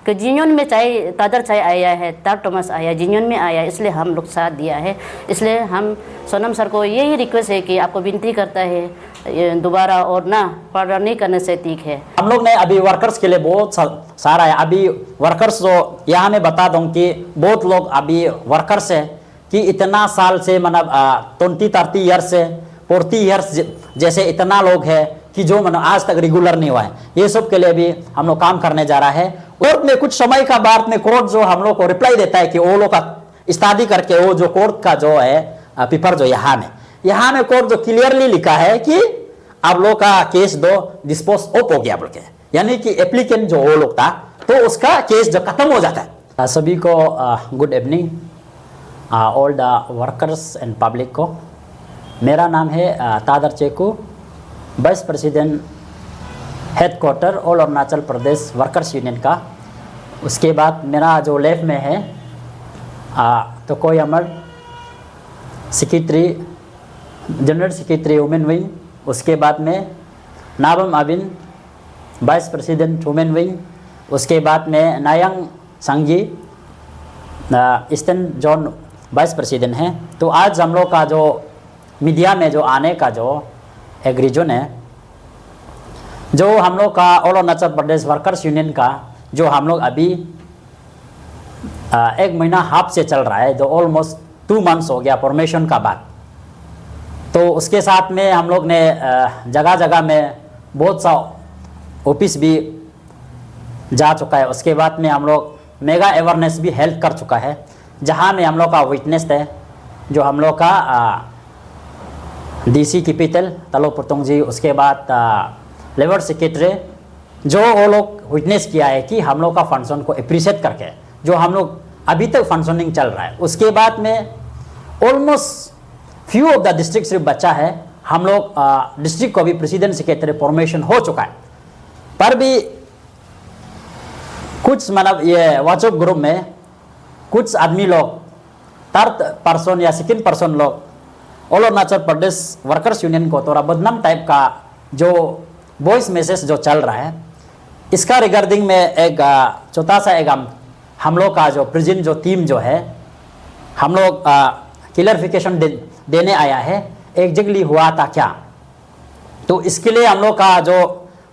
कि जिन्योन में चाहे तादर चाहे आया है, तार टोमस आया, जिन्योन में आया, इसलिए हम लोग साथ दिया है। इसलिए हम सोनम सर को यही रिक्वेस्ट है कि आपको विनती करता है दोबारा और ना पर्दा नहीं करने से ठीक है। हम लोग ने अभी वर्कर्स के लिए बहुत सारा है। अभी वर्कर्स जो यहाँ मैं बता दूँ कि बहुत लोग अभी वर्कर्स है कि इतना साल से मतलब 20-30 ईयर्स से 40 ईयर्स जैसे इतना लोग है कि जो मतलब आज तक रेगुलर नहीं हुआ है। ये सब के लिए भी हम लोग काम करने जा रहा है। कोर्ट में कुछ समय का बाद में कोर्ट जो हम लोग को रिप्लाई देता है कि वो लोग का स्टडी करके वो जो कोर्ट का जो है पेपर जो यहाँ में कोर्ट जो क्लियरली लिखा है कि आप लोग का केस दो डिस्पोज ऑफ हो गया बोल के, यानी कि एप्लीकेंट जो वो लोग था तो उसका केस जो खत्म हो जाता है। सभी को good evening all the workers and public को। मेरा नाम है Tadar Cheku, vice president head quarter all Arunachal Pradesh workers union का। उसके बाद मेरा जो लेफ्ट में है तो कोई Amar secretary, general secretary women wing. उसके बाद में Nabam Abin, vice president women wing. उसके बाद में नायंग संगी ईस्टर्न जोन वाइस प्रेसिडेंट हैं। तो आज हम लोग का जो मीडिया में जो आने का जो एक रीजन है, जो हम लोग का all Arunachal Pradesh workers union का जो हम लोग अभी 1 महीना हाफ से चल रहा है, जो ऑलमोस्ट 2 मंथ्स हो गया फॉर्मेशन का बाद। तो उसके साथ में हम लोग ने जगह जगह में बहुत सा ऑफिस भी जा चुका है। उसके बाद में हम लोग मेगा अवेयरनेस भी हेल्प कर चुका है, जहाँ में हम लोग का विटनेस है जो हम लोग का डीसी कैपिटल तलो पुतुंग जी, उसके बाद लेबर सेक्रेटरी जो वो लोग विटनेस किया है कि हम लोग का फंक्शन को अप्रिशिएट करके जो हम लोग अभी तक फंक्शनिंग चल रहा है। उसके बाद में almost few of the district सिर्फ बचा है। हम लोग डिस्ट्रिक्ट को भी प्रेसिडेंट सेक्रेटरी फॉर्मेशन हो चुका है, पर भी कुछ मतलब ये व्हाट्सएप ग्रुप में कुछ आदमी लोग थर्ड पर्सन या सेकंड पर्सन लोग all Arunachal Pradesh workers union को थोड़ा बदनाम टाइप का जो वॉइस मैसेज जो चल रहा है, इसका रिगार्डिंग में एक छोटा सा एक हम लोग का जो प्रेजेंट जो टीम जो है हम लोग क्लियरिफिकेशन देने आया है एग्जैक्टली हुआ था क्या। तो इसके लिए हम लोग का जो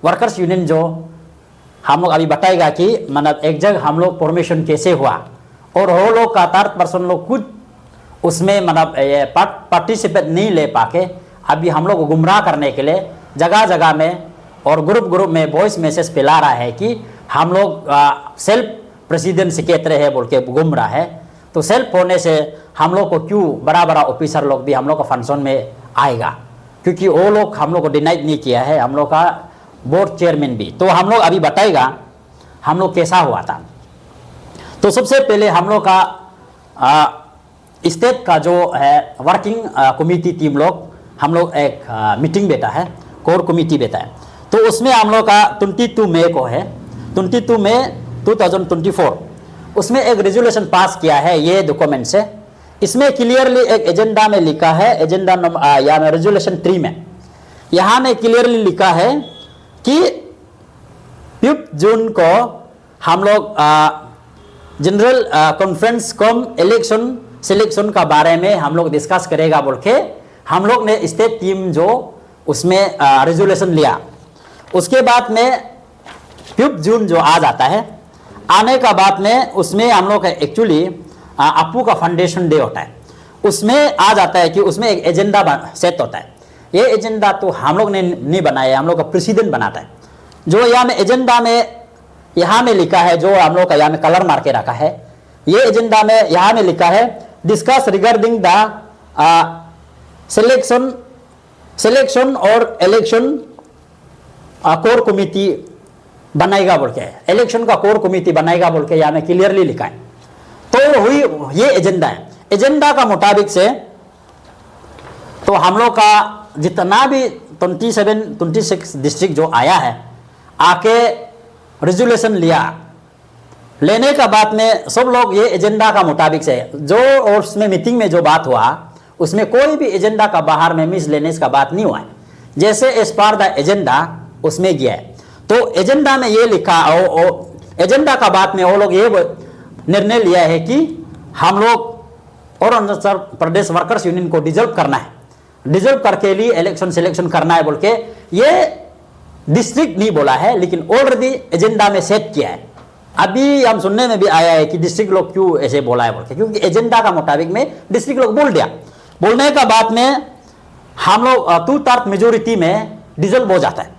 वर्कर्स यूनियन जो हम लोग अभी बताएगा कि मतलब एक जगह हम लोग फॉर्मेशन कैसे हुआ और वो लोग का थर्ड पर्सन लोग खुद उसमें मतलब पार्टिसिपेट नहीं ले पाके अभी हम लोग को गुमराह करने के लिए जगह जगह में और ग्रुप में वॉइस मैसेज फैला रहा है कि हम लोग सेल्फ प्रेसिडेंट सेक्रेटरी है बोल के घूम रहा है। तो सेल्फ होने से हम लोग को क्यों बड़ा बड़ा ऑफिसर लोग भी हम लोग का फंक्शन में आएगा, क्योंकि वो लोग हम लोग को डिनाइड नहीं किया है, हम लोग का बोर्ड चेयरमैन भी। तो हम लोग अभी बताएगा हम लोग कैसा हुआ था। तो सबसे पहले हम लोग का स्टेट का जो है वर्किंग कमेटी टीम लोग हम लोग एक मीटिंग बैठा है, कोर कमेटी बैठा है। तो उसमें हम लोग का 22 मई को है, 22 मई 2024 उसमें एक रेजोल्यूशन पास किया है। ये डॉक्यूमेंट से इसमें क्लियरली एक एजेंडा में लिखा है, एजेंडा नंबर या रेजोल्यूशन 3 में यहाँ में क्लियरली लिखा है कि 5 जून को हम लोग जनरल कॉन्फ्रेंस कम इलेक्शन सिलेक्शन का बारे में हम लोग डिस्कस करेगा बोल के हम लोग ने स्टेट टीम जो उसमें रेजोल्यूशन लिया। उसके बाद में 5 जून जो आ जाता है, आने का बाद में उसमें हम लोग एक्चुअली अपू का फाउंडेशन डे होता है, उसमें आ जाता है कि उसमें एक एजेंडा सेट होता है। ये एजेंडा तो हम लोग ने नहीं बनाया, हम लोग का प्रेसिडेंट बनाता है। जो यहाँ में एजेंडा में यहाँ में लिखा है, जो हम लोग का यहाँ में कलर मार के रखा है, ये एजेंडा में यहाँ में लिखा है डिस्कस रिगार्डिंग द सिलेक्शन और इलेक्शन कोर कमिटी बनाएगा बोल के, इलेक्शन का कोर कमिटी बनाएगा बोल के यहाँ में क्लियरली लिखा है। तो हुई ये एजेंडा है। एजेंडा का मुताबिक से तो हम लोग का जितना भी 26 डिस्ट्रिक्ट जो आया है आके रेजोल्यूशन लिया, लेने का बाद में सब लोग ये एजेंडा का मुताबिक से जो और उसमें मीटिंग में जो बात हुआ उसमें कोई भी एजेंडा का बाहर में मिस लेने का बात नहीं हुआ है, जैसे एज पर द एजेंडा उसमें गया है। तो एजेंडा में ये लिखा एजेंडा का बाद में वो लोग ये निर्णय लिया है कि हम लोग और अरुणाचल प्रदेश वर्कर्स यूनियन को डिजोल्व करना है, डिजोल्व करके लिए इलेक्शन सिलेक्शन करना है बोल के। ये डिस्ट्रिक्ट नहीं बोला है, लेकिन ऑलरेडी एजेंडा में सेट किया है। अभी हम सुनने में भी आया है कि डिस्ट्रिक्ट लोग क्यों ऐसे बोला है बोल के, क्योंकि एजेंडा का मुताबिक में डिस्ट्रिक्ट लोग बोल दिया। बोलने का बाद में हम लोग 2/3 मेजोरिटी में डिजोल्व हो जाता है।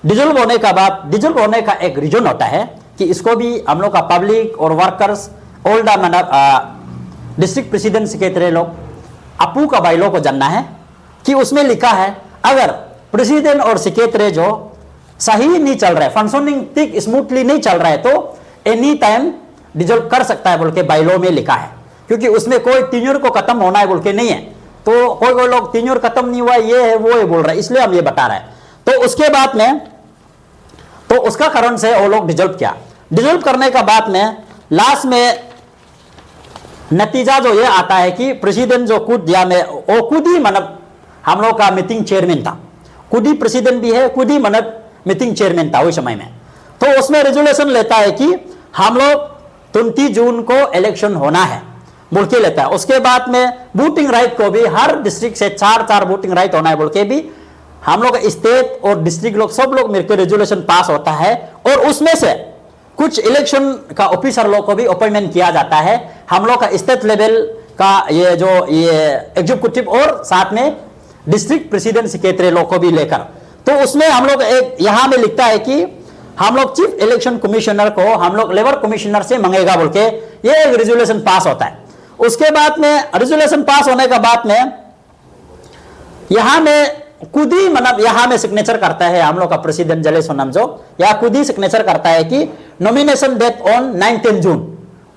डिजोल्व होने का बाद, डिजोल्व होने का एक रीजन होता है कि इसको भी हम लोग का पब्लिक और वर्कर्स ऑल द मतलब डिस्ट्रिक्ट प्रेसिडेंट सेक्रेटरी लोग अपू का बाइलॉ को जानना है कि उसमें लिखा है अगर प्रेसिडेंट और सेक्रेटरी जो सही नहीं चल रहा है, फंक्शनिंग ठीक स्मूथली नहीं चल रहा है, तो एनी टाइम डिजोल्व कर सकता है बोल के बाइलॉ में लिखा है। क्योंकि उसमें कोई टीन्योर को खत्म होना है बोल के नहीं है, तो कोई लोग टीन्योर खत्म नहीं हुआ ये है वो है बोल रहा है, इसलिए हम ये बता रहे हैं। तो उसके बाद में तो उसका कारण से वो लोग डिजोल्व किया। डिजोल्व करने का बाद में लास्ट में नतीजा जो ये आता है कि प्रेसिडेंट जो खुद दिया में वो खुद ही मतलब हम लोग का मीटिंग चेयरमैन था, खुद ही प्रेसिडेंट भी है, खुद ही मतलब मीटिंग चेयरमैन था उस समय में। तो उसमें रेजोल्यूशन लेता है कि हम लोग 20 जून को इलेक्शन होना है बोल के लेता है। उसके बाद में वोटिंग राइट को भी हर डिस्ट्रिक्ट से 4 वोटिंग राइट होना है बोल के भी हम लोग स्टेट और डिस्ट्रिक्ट लोग सब लोग मिलकर रेजोल्यूशन पास होता है। और उसमें से कुछ इलेक्शन का ऑफिसर लोग को भी अपॉइंटमेंट किया जाता है हम लोग का स्टेट लेवल का, ये जो ये एग्जीक्यूटिव और साथ में डिस्ट्रिक्ट प्रेसिडेंट सेक्रेटरी लोग को भी लेकर। तो उसमें हम लोग एक यहां में लिखता है कि हम लोग चीफ इलेक्शन कमिश्नर को हम लोग लेबर कमिश्नर से मांगेगा बोल के ये एक रेजोल्यूशन पास होता है। उसके बाद में रेजोल्यूशन पास होने के बाद में यहां में खुद ही मतलब यहां में सिग्नेचर करता है हम लोग का प्रेसिडेंट जले सोनम जो या खुद ही सिग्नेचर करता है कि नॉमिनेशन डेट ऑन 9 जून,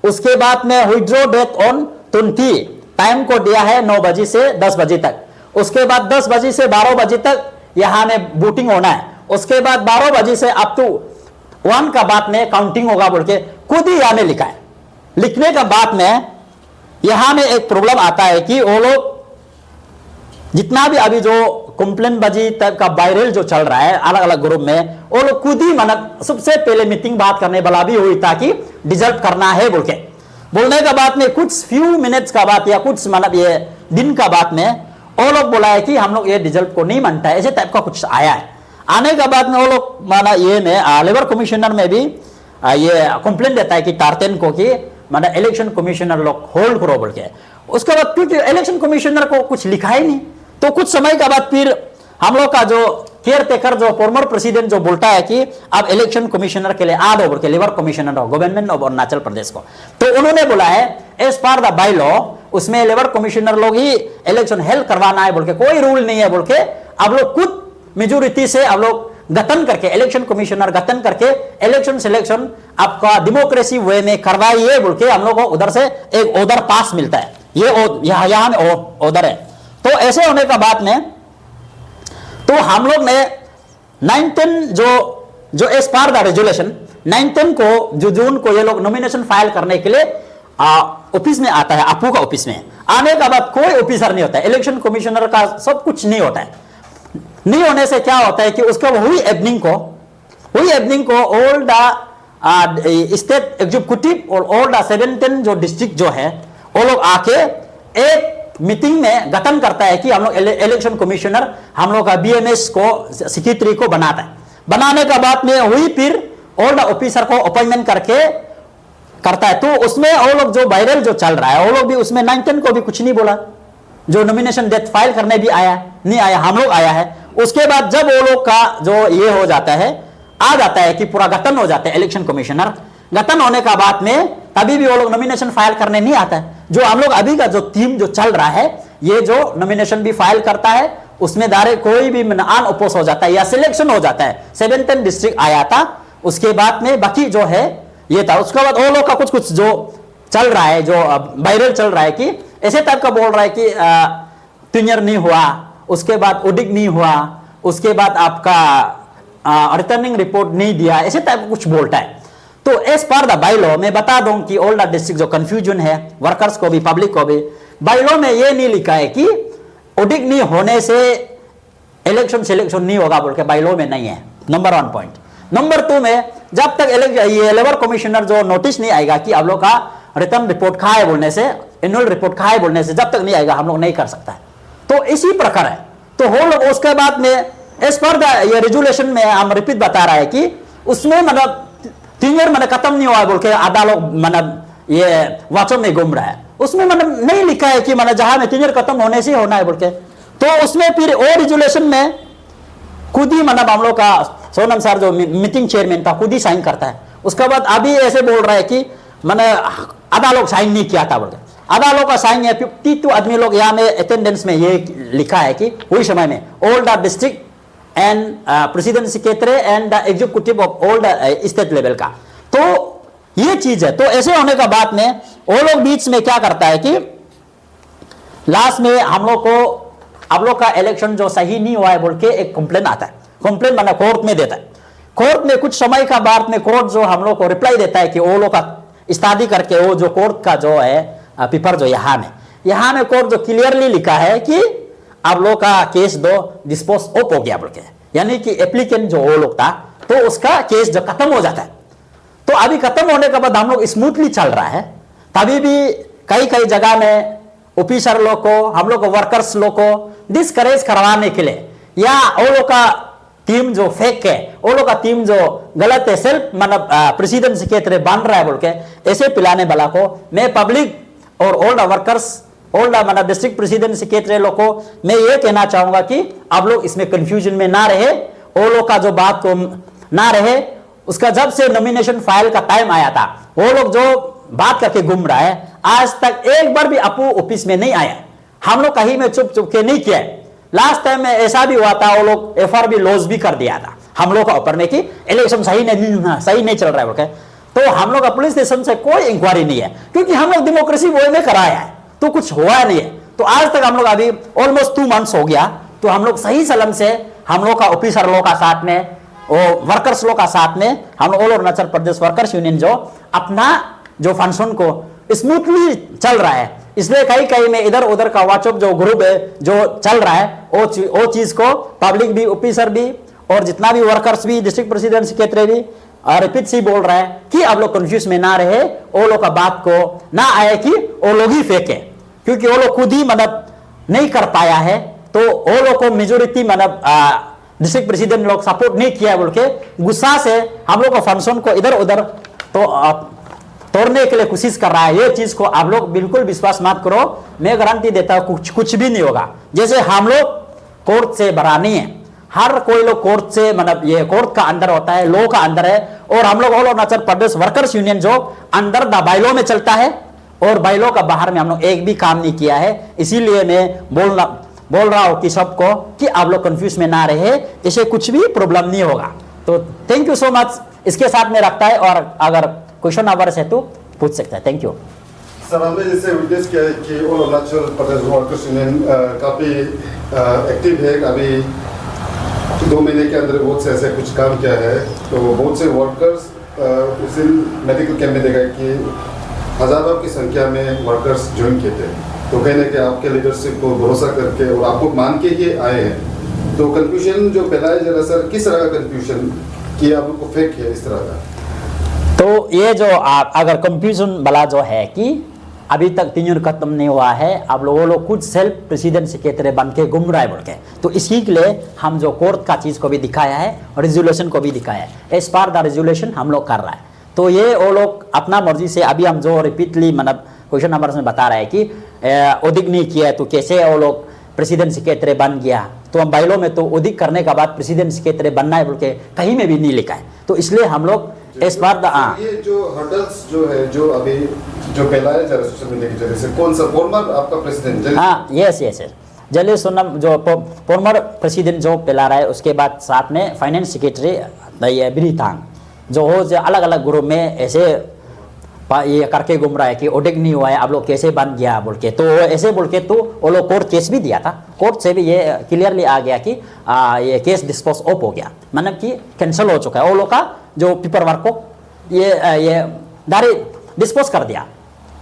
उसके बाद में विथड्रॉ डेट ऑन 20, टाइम को दिया है 9 बजे से 10 बजे तक, उसके बाद 10 बजे से 12 बजे तक यहां में वोटिंग होना है, उसके बाद 12 बजे से अप टू 1 का बाद में काउंटिंग होगा बोल के खुद ही यहां में लिखा है। लिखने का बाद में यहां में एक प्रॉब्लम आता है कि वो लोग जितना भी अभी जो कंप्लेन बाजी टाइप का वायरल जो चल रहा है अलग अलग ग्रुप में, वो लोग खुद ही मतलब सबसे पहले मीटिंग बात करने वाला भी हुई ताकि डिजल्ट करना है बोल के। बोलने का बाद में कुछ फ्यू मिनट्स का बात या कुछ मतलब ये दिन का बात में वो लोग बोला है कि हम लोग ये रिजल्ट को नहीं मानता है, ऐसे टाइप का कुछ आया है। आने के बाद में वो लोग माना ये में लेबर कमिश्नर में भी ये कंप्लेंट देता है कि टार्टेन को कि माना इलेक्शन कमिश्नर लोग होल्ड करो बोल के। उसके बाद क्योंकि इलेक्शन कमिश्नर को कुछ लिखा ही नहीं, तो कुछ समय के बाद फिर हम लोग का जो केयर टेकर जो फॉर्मर प्रेसिडेंट जो बोलता है कि अब इलेक्शन कमिश्नर के लिए आ दो बोल के, लेबर कमिश्नर हो गवर्नमेंट ऑफ अरुणाचल प्रदेश को। तो उन्होंने बोला है as per the bylaw उसमें लेबर कमिश्नर लोग ही इलेक्शन हेल्प करवाना है बोल के, कोई रूल नहीं है बोल के। अब लोग खुद मेजोरिटी से अब लोग गठन करके इलेक्शन कमिश्नर गठन करके इलेक्शन सिलेक्शन आपका डेमोक्रेसी वे में करवाइए बोल के हम लोग को उधर से एक ऑर्डर पास मिलता है। ये यहाँ में ऑर्डर है। तो ऐसे होने का बाद में तो हम लोग ने 19 जो एज पर द रेजोल्यूशन 19 को जो जून को ये लोग नॉमिनेशन फाइल करने के लिए ऑफिस में आता है, आपू का ऑफिस में। आने का बाद कोई ऑफिसर नहीं होता है, इलेक्शन कमिश्नर का सब कुछ नहीं होता है। नहीं होने से क्या होता है कि उसका वही इवनिंग को ऑल द स्टेट एग्जीक्यूटिव और ऑल द 17 जो डिस्ट्रिक्ट जो है वो लोग आके एक मीटिंग में गठन करता है कि हम लोग इलेक्शन कमिश्नर हम लोग का बीएमएस को सेक्रेटरी को बनाता है। बनाने का बाद में हुई फिर ऑल द ऑफिसर को अपॉइंटमेंट करके करता है। तो उसमें वो लोग जो वायरल जो चल रहा है वो लोग भी उसमें 19 को भी कुछ नहीं बोला, जो नॉमिनेशन डेट फाइल करने भी आया नहीं आया, हम लोग आया है। उसके बाद जब वो लोग का जो ये हो जाता है आ जाता है कि पूरा गठन हो जाता है इलेक्शन कमिश्नर, गठन होने का बाद में तभी भी वो लोग नॉमिनेशन फाइल करने नहीं आता है। जो हम लोग अभी का जो टीम जो चल रहा है ये जो नॉमिनेशन भी फाइल करता है उसमें दारे कोई भी अन अपोज हो जाता है या सिलेक्शन हो जाता है। 17 डिस्ट्रिक्ट आया था, उसके बाद में बाकी जो है ये था। उसके बाद वो लोग का कुछ जो चल रहा है, जो वायरल चल रहा है कि ऐसे टाइप का बोल रहा है कि टीनियर नहीं हुआ, उसके बाद ऑडिट नहीं हुआ, उसके बाद आपका रिटर्निंग रिपोर्ट नहीं दिया, ऐसे टाइप का कुछ बोलता है। तो as per the by law मैं बता दूं कि ऑल द डिस्ट्रिक्ट जो कंफ्यूजन है वर्कर्स को भी पब्लिक को भी, बाय लॉ में ये नहीं लिखा है कि ऑडिट नहीं होने से इलेक्शन सिलेक्शन नहीं होगा बोल के, बाय लॉ में नहीं है। Number 1 point. नंबर 2 में जब तक ये लेबर कमिश्नर जो नोटिस नहीं आएगा कि आप लोग का रिटर्न रिपोर्ट कहा है बोलने से, एनुअल रिपोर्ट कहा है बोलने से, जब तक नहीं आएगा हम लोग नहीं कर सकता है। तो इसी प्रकार है। तो हो लोग उसके बाद में एज पर ये रेजुलेशन में हम रिपीट बता रहा है कि उसमें मतलब 3 ईयर मतलब खत्म नहीं हुआ बोल के आधा लोग मतलब ये वाचो में घूम रहा है। उसमें मतलब नहीं लिखा है कि मतलब जहां में 3 ईयर खत्म होने से होना है बोल के। तो उसमें फिर वो रेजुलेशन में खुद ही मतलब हम लोग का सोनम सर जो मीटिंग चेयरमैन था खुद ही साइन करता है। उसके बाद अभी ऐसे बोल रहा है कि मैंने आधा लोग साइन नहीं किया था बोल के। आधा लोग का साइन है 52 आदमी लोग यहाँ में अटेंडेंस में ये लिखा है कि वही समय में all the district and president secretary and the executive of all the state level का। तो ये चीज है। तो ऐसे होने का बाद में वो लोग बीच में क्या करता है कि लास्ट में हम लोग को आप लोग का इलेक्शन जो सही नहीं हुआ है बोल के एक कंप्लेन आता है। कंप्लेन मतलब कोर्ट में देता है। कोर्ट में कुछ समय का बाद में कोर्ट जो हम लोग को रिप्लाई देता है कि वो लोग का स्टडी करके वो जो कोर्ट का जो है पेपर जो यहाँ में कोर्ट जो क्लियरली लिखा है कि आप लोग का केस दो डिस्पोज ऑफ हो गया बोल के, यानी कि एप्लीकेंट जो वो लोग था तो उसका केस जो खत्म हो जाता है। तो अभी खत्म होने के बाद हम लोग स्मूथली चल रहा है। तभी भी कई कई जगह में ऑफिसर लोग को, हम लोग को वर्कर्स लोग को डिस्करेज करवाने के लिए या वो लोग का टीम जो फेक है, वो लोग का टीम जो गलत है, सेल्फ मतलब प्रेसिडेंट सेक्रेटरी बन रहा है बोल के ऐसे पिलाने वाला को मैं पब्लिक और all the workers, all the मतलब डिस्ट्रिक्ट प्रेसिडेंट सेक्रेटरी लोग को मैं ये कहना चाहूंगा कि आप लोग इसमें कंफ्यूजन में ना रहे, वो लोग का जो बात को ना रहे। उसका जब से नॉमिनेशन फाइल का टाइम आया था वो लोग जो बात करके घूम रहा है, आज तक एक बार भी अपू ऑफिस में नहीं आया। हम लोग कहीं में चुप चुप के नहीं किया। लास्ट टाइम में ऐसा भी हुआ था, वो लोग FRB लॉस भी कर दिया था हम लोग का ऊपर में कि इलेक्शन सही नहीं चल रहा है बोल के। तो हम लोग का पुलिस स्टेशन से कोई इंक्वायरी नहीं है क्योंकि हम लोग डेमोक्रेसी वो में कराया है, तो कुछ हुआ नहीं है। तो आज तक हम लोग अभी ऑलमोस्ट 2 मंथ्स हो गया, तो हम लोग सही सलम से हम लोग का ऑफिसर लोग का साथ में, वो वर्कर्स लोग का साथ में, हम लोग all Arunachal Pradesh workers union जो अपना जो फंक्शन को स्मूथली चल रहा है। इसलिए कहीं कहीं में इधर उधर का व्हाट्सएप जो ग्रुप है जो चल रहा है वो चीज को पब्लिक भी, ऑफिसर भी और जितना भी वर्कर्स भी, डिस्ट्रिक्ट प्रेसिडेंट सेक्रेटरी भी रिपीट सी बोल रहा है कि आप लोग कंफ्यूज में ना रहे, वो लोग का बात को ना आए कि वो लोग ही फेंके, क्योंकि वो लोग खुद ही मतलब नहीं कर पाया है। तो वो लोग को मेजोरिटी मतलब डिस्ट्रिक्ट प्रेसिडेंट लोग सपोर्ट नहीं किया बोल के गुस्सा से हम लोग का फंक्शन को इधर उधर तो तोड़ने के लिए कोशिश कर रहा है। ये चीज को आप लोग बिल्कुल विश्वास मत करो, मैं गारंटी देता हूं कुछ भी नहीं होगा। जैसे हम लोग कोर्ट से बड़ा नहीं है, हर कोई लोग कोर्ट से मतलब ये कोर्ट का अंदर होता है, लॉ का अंदर है। और हम लोग all Arunachal Pradesh workers union जो अंडर द बायलॉ में चलता है और बायलॉ का बाहर में हम लोग एक भी काम नहीं किया है। इसीलिए मैं बोल रहा हूं कि सबको कि आप लोग कंफ्यूज में ना रहे, इसे कुछ भी प्रॉब्लम नहीं होगा। तो थैंक यू सो मच। इसके साथ में रखता है और अगर क्वेश्चन आवर्स है तो पूछ सकता है। Thank you sir. हमने जैसे विटनेस किया है कि all Arunachal Pradesh workers union काफ़ी एक्टिव है। अभी 2 महीने के अंदर बहुत से ऐसे कुछ काम किया है। तो बहुत से वर्कर्स उस दिन मेडिकल कैंप में देखा कि हजारों की संख्या में वर्कर्स ज्वाइन किए थे। तो कहीं ना कहीं आपके लीडरशिप को भरोसा करके और आपको मान के ही आए हैं। तो कंफ्यूजन जो फैलाया जा रहा है सर, किस तरह का कंफ्यूजन कि आप लोग को फेक है इस तरह का? तो ये जो आप अगर कंफ्यूजन वाला जो है कि अभी तक 3 ईयर खत्म नहीं हुआ है, आप लोग खुद सेल्फ प्रेसिडेंट सेक्रेटरी बन के घूम रहा है बोल के, तो इसी के लिए हम जो कोर्ट का चीज़ को भी दिखाया है और रेजुलेशन को भी दिखाया है। एज पर द रेजुलेशन हम लोग कर रहा है। तो ये वो लोग अपना मर्जी से, अभी हम जो रिपीटली मतलब क्वेश्चन नंबर में बता रहे हैं कि ऑडिट नहीं किया तो कैसे वो लोग प्रेसिडेंट सेक्रेटरी बन गया। तो हम बाइलो में तो ऑडिट करने के बाद प्रेसिडेंट सेक्रेटरी बनना है बोल के कहीं में भी नहीं लिखा है। तो इसलिए हम लोग इस बार ये जो हर्डल्स जो है जो अभी जो फैलाया जा रहा है सोशल मीडिया के जरिए से, कौन सा फॉर्मर आपका प्रेसिडेंट? हाँ, यस जलील सोनम जो फॉर्मर प्रेसिडेंट जो फैला रहा है, उसके बाद साथ में फाइनेंस सेक्रेटरी बिरी तांग जो हो जो अलग अलग ग्रुप में ऐसे ये करके घूम रहा है कि ऑडिट नहीं हुआ है, आप लोग कैसे बन गया बोल के। तो ऐसे बोल के तो वो लोग कोर्ट केस भी दिया था, कोर्ट से भी ये क्लियरली आ गया कि ये केस डिस्पोज ऑफ हो गया, मतलब कि कैंसिल हो चुका है। वो लोग का जो पेपर वर्क को ये डायरेक्ट डिस्पोज कर दिया।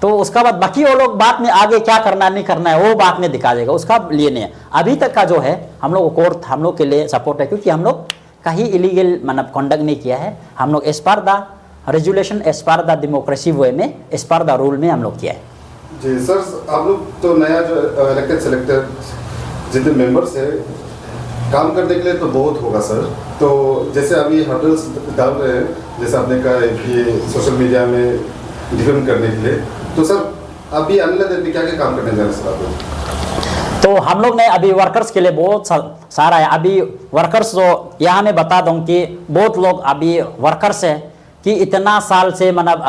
तो उसका बाद बाकी वो लोग बात में आगे क्या करना नहीं करना है वो बात में दिखा देगा, उसका लिए नहीं है। अभी तक का जो है हम लोग कोर्ट हम लोग के लिए सपोर्ट है, क्योंकि हम लोग कहीं इलीगल मतलब कंडक्ट नहीं किया है। हम लोग as per the resolution, as per the democracy way में, एज पर द रूल में हम लोग किया है। जी सर, आप लोग तो नया जो इलेक्टेड सेलेक्टेड जितने मेंबर्स है काम करने के लिए तो बहुत होगा सर। तो जैसे अभी हर्डल्स डाल रहे हैं, जैसे आपने कहा कि सोशल मीडिया में डिफेंड करने के लिए, तो सर अभी आने वाले दिन में क्या क्या काम करने जा रहे हैं सर आप लोग? तो हम लोग ने अभी वर्कर्स के लिए बहुत सारा है। अभी वर्कर्स जो यहाँ मैं बता दूँ कि बहुत लोग अभी वर्कर्स है कि इतना साल से मतलब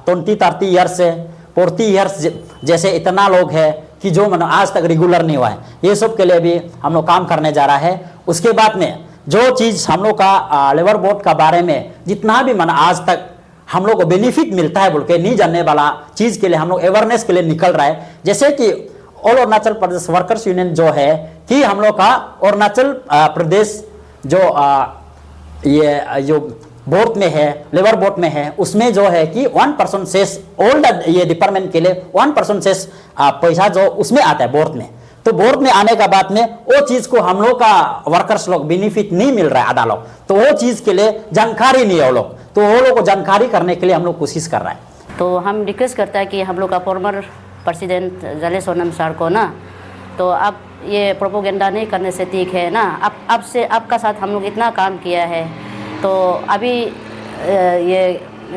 20-30 ईयर्स से 40 ईयर्स जैसे इतना लोग है कि जो मतलब आज तक रेगुलर नहीं हुआ है। ये सब के लिए भी हम लोग काम करने जा रहा है। उसके बाद में जो चीज़ हम लोग का लेबर बोर्ड का बारे में जितना भी मतलब आज तक हम लोग को बेनिफिट मिलता है बोल के नहीं जानने वाला चीज़ के लिए हम लोग अवेयरनेस के लिए निकल रहा है। जैसे कि all Arunachal Pradesh workers union जो है कि हम लोग का अरुणाचल प्रदेश जो ये जो बोर्ड में है, लेबर बोर्ड में है, उसमें जो है कि 1% सेस ऑल ये डिपार्टमेंट के लिए 1% सेस पैसा जो उसमें आता है बोर्ड में। तो बोर्ड में आने का बाद में वो चीज़ को हम लोग का वर्कर्स लोग बेनिफिट नहीं मिल रहा है आधा लोग, तो वो चीज़ के लिए जानकारी नहीं है वो लोग, तो वो लोग को जानकारी करने के लिए हम लोग कोशिश कर रहे हैं। तो हम रिक्वेस्ट करता है कि हम लोग का फॉर्मर प्रेसिडेंट जले सोनम सर को ना, तो आप ये प्रोपोगेंडा नहीं करने से ठीक है ना। अब से आपका साथ हम लोग इतना काम किया है, तो अभी ये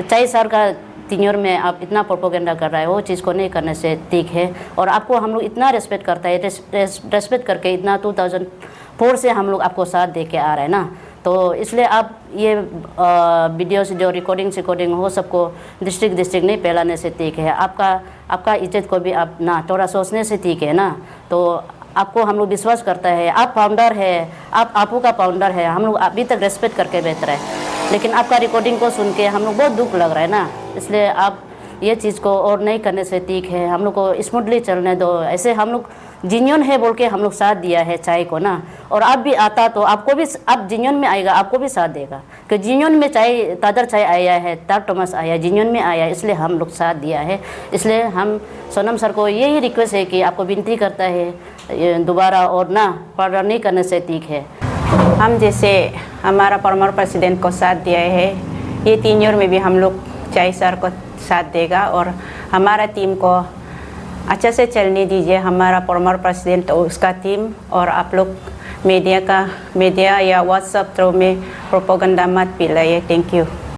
4 साल का टीन्योर में आप इतना प्रोपोगेंडा कर रहा है, वो चीज़ को नहीं करने से ठीक है। और आपको हम लोग इतना रिस्पेक्ट करता है, रेस्पेक्ट करके इतना 2004 से हम लोग आपको साथ दे के आ रहे हैं ना। तो इसलिए आप ये वीडियो से जो रिकॉर्डिंग हो सबको डिस्ट्रिक्ट नहीं फैलाने से ठीक है। आपका इज्जत को भी आप ना थोड़ा सोचने से ठीक है ना। तो आपको हम लोग विश्वास करता है, आप फाउंडर है, आपू का फाउंडर है, हम लोग अभी तक रेस्पेक्ट करके बैठ रहे हैं। लेकिन आपका रिकॉर्डिंग को सुन के हम लोग बहुत दुख लग रहा है ना। इसलिए आप ये चीज़ को और नहीं करने से ठीक है, हम लोग को स्मूथली चलने दो। ऐसे हम लोग जिन्योन है बोल के हम लोग साथ दिया है चाय को ना। और आप भी आता तो आपको भी, आप जिन्योन में आएगा आपको भी साथ देगा, कि जिन्योन में चाय तादर चाय आया है, तार टोमस आया, जिन्योन में आया, इसलिए हम लोग साथ दिया है। इसलिए हम सोनम सर को यही रिक्वेस्ट है कि आपको विनती करता है दोबारा और ना पर्दा नहीं करने से ठीक है। हम जैसे हमारा फॉर्मर प्रेसिडेंट को साथ दिया है, ये 3 ईयर में भी हम लोग चाय सर को साथ देगा और हमारा टीम को अच्छा से चलने दीजिए, हमारा फॉर्मर प्रेसिडेंट और उसका टीम। और आप लोग मीडिया या व्हाट्सएप थ्रू में प्रोपोगंडा मत फैलाइए। Thank you.